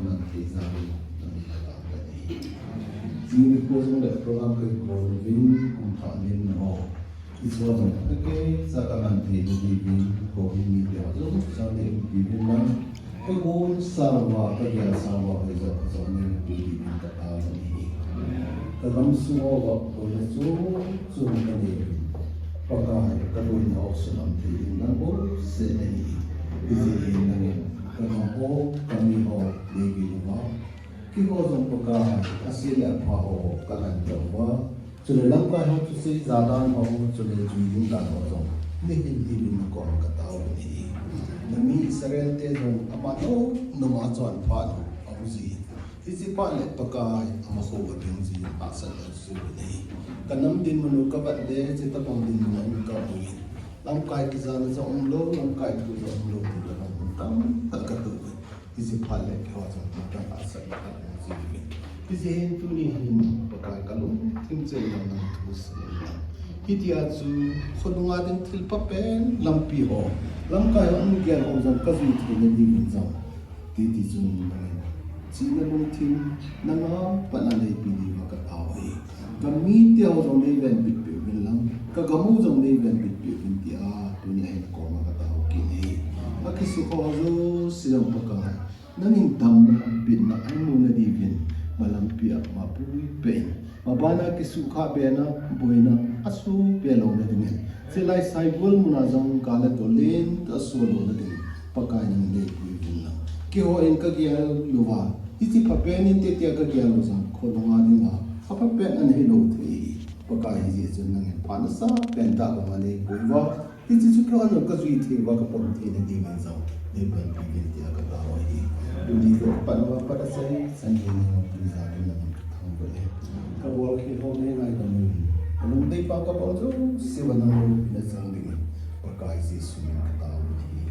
kanan tezari nang natangani. Sini ko sa program ko Vin kumpanin ho. Iswa ng pagke sa kanan tezari Vin ko media so sa Vin lang ko sarwa kaya sarwa kaya sa ng Vin tatangani. Kadam suwa ko na so kani pagka kabuin ako sa ng Vin lang ko senani. Izi nang kamo kami ho lagi ba kiko jong pagka asila pa ho kanan jawa chule lang ka ho se zadan ho chule juing dan ho jong ni hindi mo ko ka tao ni nami Israel te jong amato no ma chon pa no abuzi isi pa le pagka amako ba yung si asal su ni kanam din mo ka ba de se ta pang din mo ka ni lang kai ki zan sa umlo lang kai ku sa umlo tam takatu isi pale ke wa jong ta asal ka ni isi tu ni hin pakai kalung tim se lang tu se hitia chu khodunga din thil pa pen lampi ho lam kai ang gel ho jong ka zui thi ni din jong ti ti chu ni china lung tim na ma pa na le pi ni ma ka awai kami ti ho jong nei ben bit pi bin lang ka gamu jong nei ben bit pi bin ti a tu ni ai ko ma ka ta ho ki ni akisu ko zo silang paka naning dam bin na anu na divin malampi ak mapui pen mabana kisu kha bena boina asu pelo na din silai saibul munazam kala tolen asu lo na din paka ni le divin na ki ho en ka gya luwa iti papen in te ka gya lo sam ko longa din na apa pen an helo thi paka hi je nang panasa pen ta ko mane boiwa iti chu ka no ka zui thi wa ka pon thi na di man sa ne ban pi ti ka ta wa hi du di ko panwa para sai san ni no pi sa ni na thang ba le ka wa ki ho ne nai ka mu anong dei pa ka pa zo se wa na na sang ding paka hi su ka ta wa hi